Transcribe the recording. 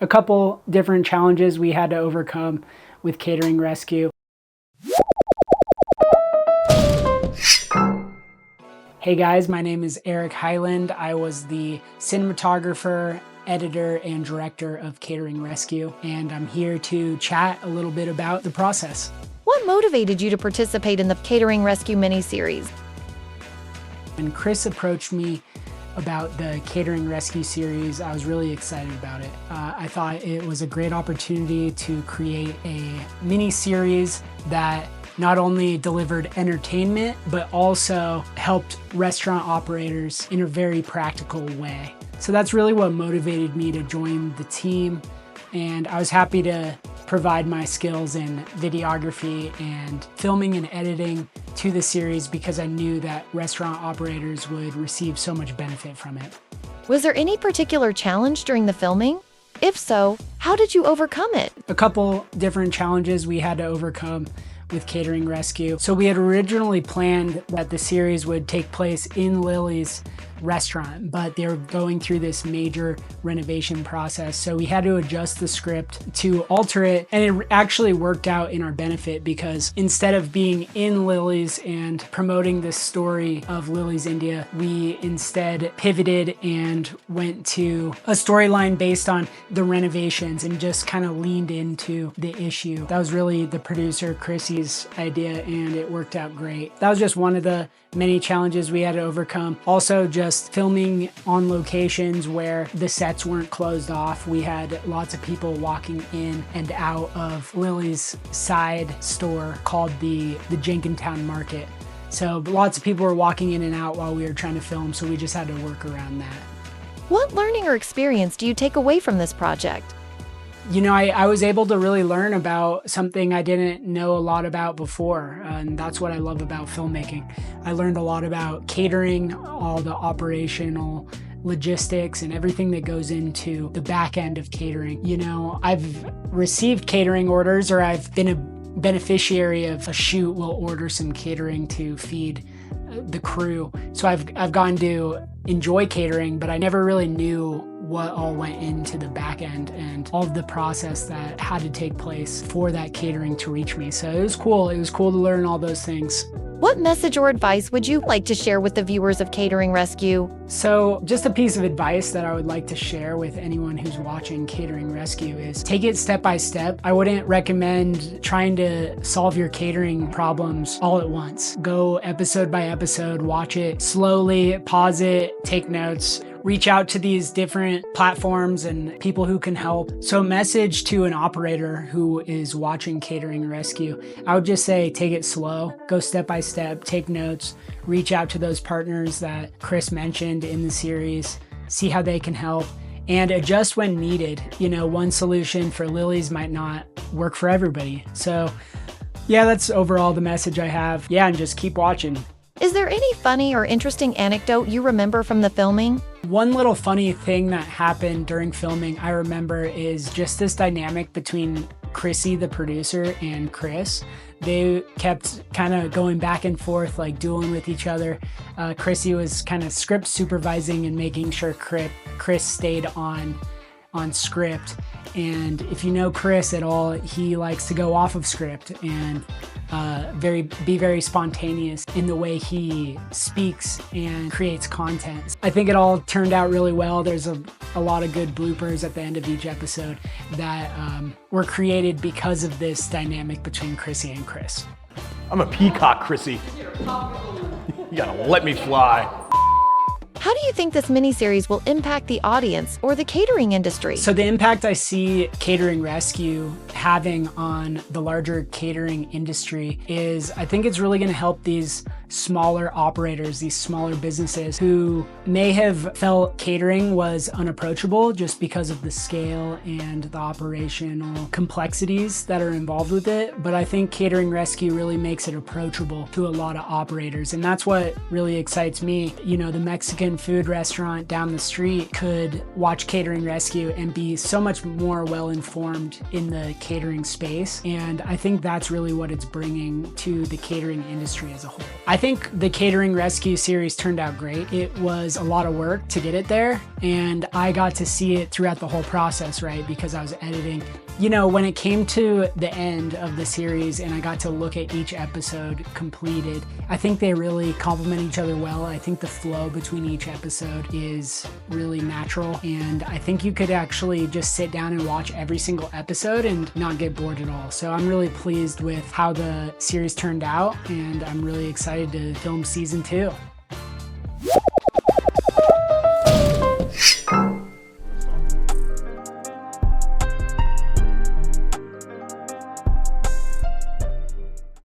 a couple different challenges we had to overcome with Catering Rescue. Hey guys, my name is Eric Highland. I was the cinematographer, editor, and director of Catering Rescue, and I'm here to chat a little bit about the process. What motivated you to participate in the Catering Rescue miniseries? When Chris approached me about the Catering Rescue series, I was really excited about it. I thought it was a great opportunity to create a mini-series that not only delivered entertainment, but also helped restaurant operators in a very practical way. So that's really what motivated me to join the team. And I was happy to provide my skills in videography and filming and editing to the series because I knew that restaurant operators would receive so much benefit from it. Was there any particular challenge during the filming? If so, how did you overcome it? A couple different challenges we had to overcome with Catering Rescue. So we had originally planned that the series would take place in Lily's restaurant, but they were going through this major renovation process. So we had to adjust the script to alter it, and it actually worked out in our benefit because instead of being in Lily's and promoting this story of Lily's India, we instead pivoted and went to a storyline based on the renovations and just kind of leaned into the issue. That was really the producer Chrissy's idea, and it worked out great. That was just one of the many challenges we had to overcome. Also, just filming on locations where the sets weren't closed off. We had lots of people walking in and out of Lily's side store called the Jenkintown Market. So lots of people were walking in and out while we were trying to film, so we just had to work around that. What learning or experience do you take away from this project? You know, I was able to really learn about something I didn't know a lot about before, and that's what I love about filmmaking. I learned a lot about catering, all the operational logistics and everything that goes into the back end of catering. You know, I've received catering orders, or I've been a beneficiary of a shoot. We'll order some catering to feed the crew. So I've gotten to enjoy catering, but I never really knew what all went into the back end and all of the process that had to take place for that catering to reach me. So it was cool. It was cool to learn all those things. What message or advice would you like to share with the viewers of Catering Rescue? So just a piece of advice that I would like to share with anyone who's watching Catering Rescue is take it step by step. I wouldn't recommend trying to solve your catering problems all at once. Go episode by episode, watch it slowly, pause it, take notes. Reach out to these different platforms and people who can help. So message to an operator who is watching Catering Rescue, I would just say take it slow, go step by step, take notes, reach out to those partners that Chris mentioned in the series, see how they can help, and adjust when needed. You know, one solution for Lily's might not work for everybody. So yeah, that's overall the message I have. Yeah, and just keep watching. Is there any funny or interesting anecdote you remember from the filming? One little funny thing that happened during filming I remember is just this dynamic between Chrissy, the producer, and Chris. They kept kind of going back and forth, like dueling with each other. Chrissy was kind of script supervising and making sure Chris stayed on script. And if you know Chris at all, he likes to go off of script and be very spontaneous in the way he speaks and creates content. I think it all turned out really well. There's a lot of good bloopers at the end of each episode that were created because of this dynamic between Chrissy and Chris. I'm a peacock, Chrissy. You gotta let me fly. How do you think this miniseries will impact the audience or the catering industry? So the impact I see Catering Rescue having on the larger catering industry is I think it's really going to help these smaller operators, these smaller businesses who may have felt catering was unapproachable just because of the scale and the operational complexities that are involved with it. But I think Catering Rescue really makes it approachable to a lot of operators. And that's what really excites me. You know, the Mexican food restaurant down the street could watch Catering Rescue and be so much more well-informed in the catering space. And I think that's really what it's bringing to the catering industry as a whole. I think the Catering Rescue series turned out great. It was a lot of work to get it there, and I got to see it throughout the whole process, right? Because I was editing. You know, when it came to the end of the series and I got to look at each episode completed, I think they really complement each other well. I think the flow between each episode is really natural, and I think you could actually just sit down and watch every single episode and not get bored at all. So I'm really pleased with how the series turned out, and I'm really excited to film season 2.